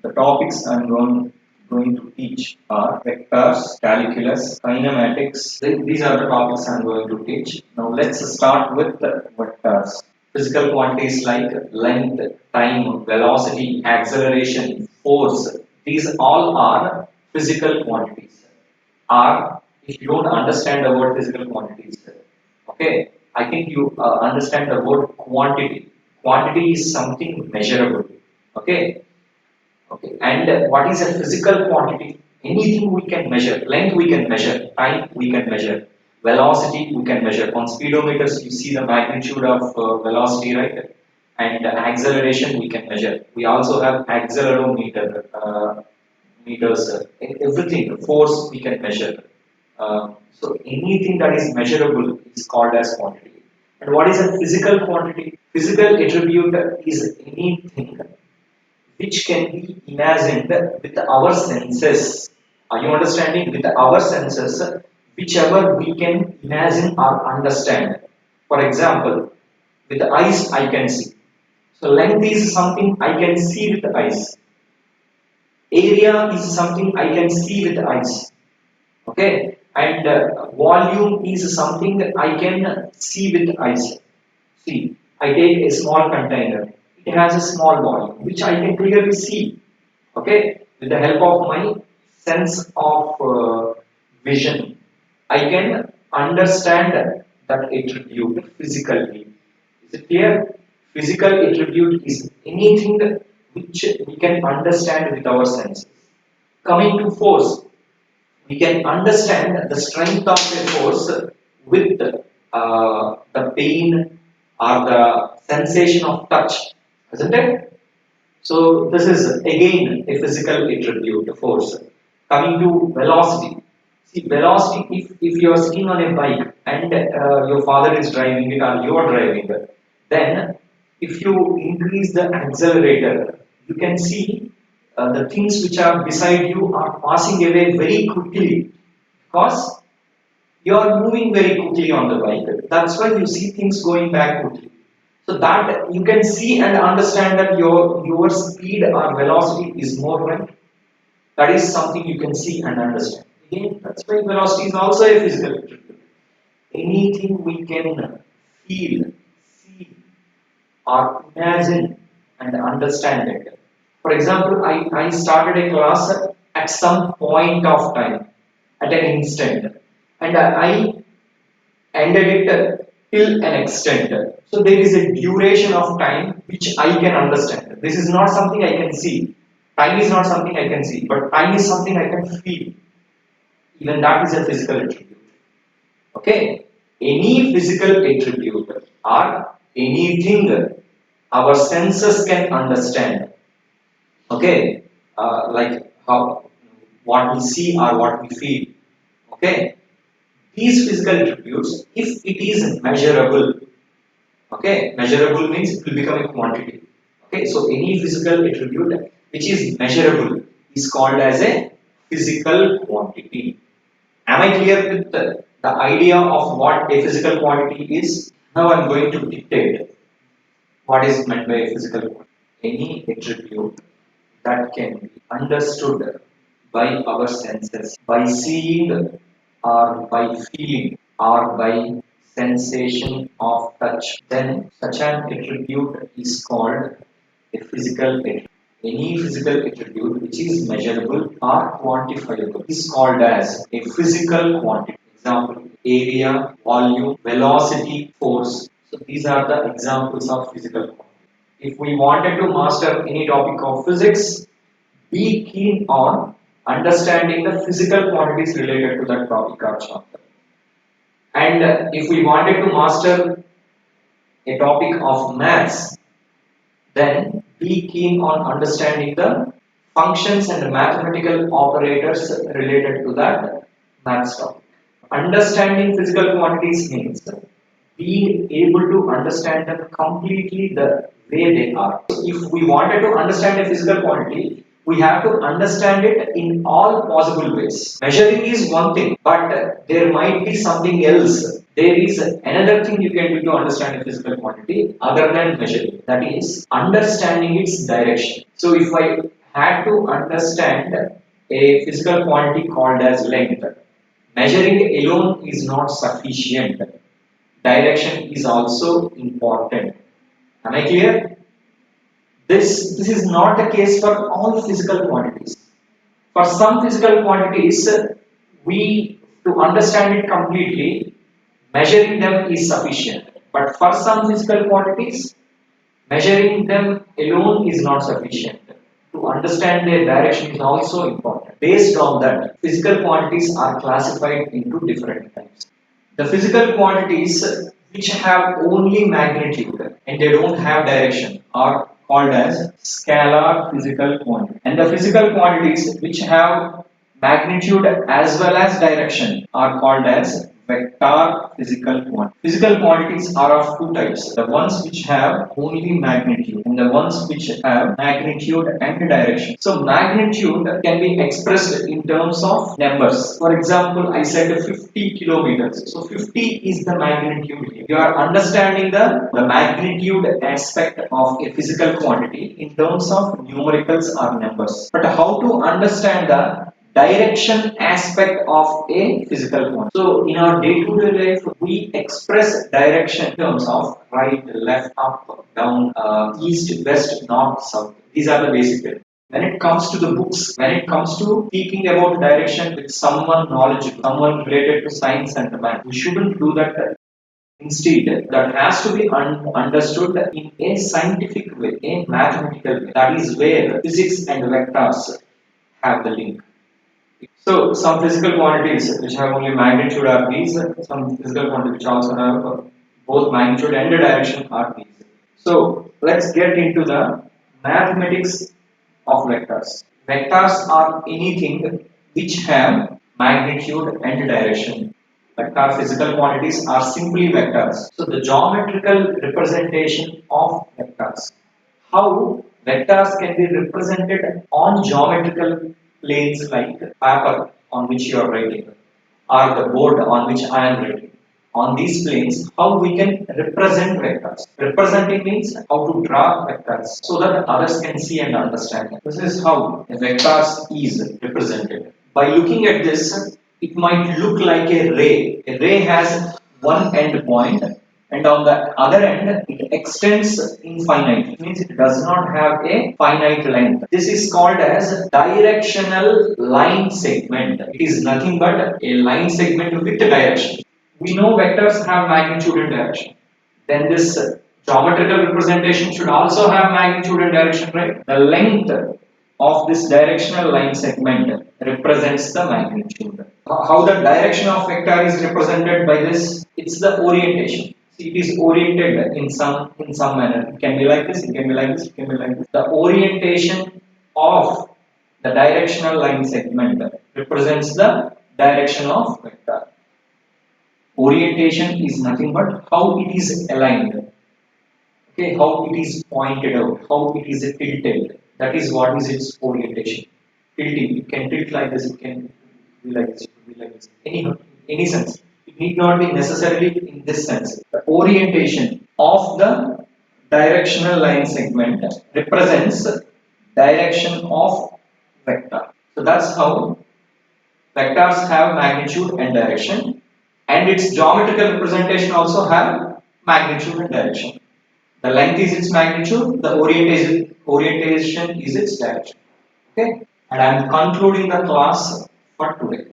The topics I'm going to teach are vectors, calculus, kinematics. These are the topics I'm going to teach. Now let's start with the vectors. Physical quantities like length, time, velocity, acceleration, force. These all are physical quantities. Are if you don't understand the word physical quantities, okay, I think you understand the word quantity. Quantity is something measurable. Okay, okay. And what is a physical quantity? Anything we can measure. Length we can measure. Time we can measure. Velocity we can measure. On speedometers, you see the magnitude of velocity, right? And acceleration we can measure. We also have accelerometer meters. Everything, force we can measure. So anything that is measurable is called as quantity. And what is a physical quantity? Physical attribute is anything which can be imagined with our senses. Are you understanding? With our senses, whichever we can imagine or understand. For example, with the eyes I can see. So length is something I can see with the eyes. Area is something I can see with the eyes. Okay, and volume is something I can see with eyes. See, I take a small container. It has a small volume, which I can clearly see. Okay, with the help of my sense of vision, I can understand that attribute physically. Is it clear? Physical attribute is anything which we can understand with our senses. Coming to force, we can understand the strength of a force with the pain or the sensation of touch, isn't it? So this is again a physical attribute, force. Coming to velocity. See, velocity, if you are sitting on a bike and your father is driving it or you are driving it, then if you increase the accelerator, you can see the things which are beside you are passing away very quickly because you are moving very quickly on the bike. That's why you see things going back quickly. So that you can see and understand that your speed or velocity is more, right? That is something you can see and understand. Again, that's why velocity is also a physical attribute. Anything we can feel, see, or imagine and understand it. For example, I started a class at some point of time, at an instant, and I ended it till an extent. So there is a duration of time which I can understand. This is not something I can see. Time is not something I can see, but time is something I can feel. Even that is a physical attribute. Okay? Any physical attribute or anything our senses can understand. Okay? Like how what we see or what we feel. Okay? These physical attributes, if it is measurable, okay, measurable means it will become a quantity. Okay, so any physical attribute which is measurable is called as a physical quantity. Am I clear with the idea of what a physical quantity is? Now I am going to dictate what is meant by a physical quantity. Any attribute that can be understood by our senses, by seeing or by feeling or by sensation of touch, then such an attribute is called a physical attribute. Any physical attribute which is measurable or quantifiable is called as a physical quantity. Example, area, volume, velocity, force. So these are the examples of physical quantity. If we wanted to master any topic of physics, be keen on understanding the physical quantities related to that topic or chapter. And if we wanted to master a topic of maths, then be keen on understanding the functions and the mathematical operators related to that maths topic. Understanding physical quantities means being able to understand them completely the way they are. So if we wanted to understand a physical quantity, we have to understand it in all possible ways. Measuring is one thing, but there might be something else. There is another thing you can do to understand a physical quantity other than measuring. That is understanding its direction. So if I had to understand a physical quantity called as length. Measuring alone is not sufficient. Direction is also important. Am I clear? This is not the case for all physical quantities. For some physical quantities, we to understand it completely, measuring them is sufficient. But for some physical quantities, measuring them alone is not sufficient. To understand their direction is also important. Based on that, physical quantities are classified into different types. The physical quantities which have only magnitude and they don't have direction are called as scalar physical quantities. And the physical quantities which have magnitude as well as direction are called as vector physical quantities. Physical quantities are of two types, the ones which have only magnitude and the ones which have magnitude and direction. So magnitude can be expressed in terms of numbers. For example, I said 50 kilometers. So 50 is the magnitude. You are understanding the magnitude aspect of a physical quantity in terms of numericals or numbers. But how to understand the direction aspect of a physical quantity? So in our day-to-day life, we express direction in terms of right, left, up, down, east, west, north, south. These are the basic terms. When it comes to the books, when it comes to speaking about direction with someone knowledgeable, someone related to science and math, we shouldn't do that. Instead, that has to be understood in a scientific way, a mathematical way. That is where physics and vectors have the link. So some physical quantities which have only magnitude are these, some physical quantities which also have both magnitude and direction are these. So let's get into the mathematics of vectors. Vectors are anything which have magnitude and direction. Vector physical quantities are simply vectors. So the geometrical representation of vectors. How vectors can be represented on geometrical planes like paper on which you are writing or the board on which I am writing. On these planes, how we can represent vectors. Representing means how to draw vectors so that others can see and understand. This is how a vectors is represented. By looking at this, it might look like a ray. A ray has one end point and on the other end it extends infinite. It means it does not have a finite length. This is called as directional line segment. It is nothing but a line segment with direction. We know vectors have magnitude and direction. Then this geometrical representation should also have magnitude and direction, right? The length of this directional line segment represents the magnitude. How the direction of vector is represented by this? It's the orientation. See, it is oriented in some manner. It can be like this, it can be like this, it can be like this. The orientation of the directional line segment represents the direction of vector. Orientation is nothing but how it is aligned. Okay, how it is pointed out, how it is tilted. That is what is its orientation. Tilting. It can tilt like this, it can be like this, it can be like this. Any sense. It need not be necessarily in this sense. The orientation of the directional line segment represents direction of vector. So that's how vectors have magnitude and direction, and its geometrical representation also have magnitude and direction. The length is its magnitude, the orientation is its direction. Okay, and I am concluding the class for today.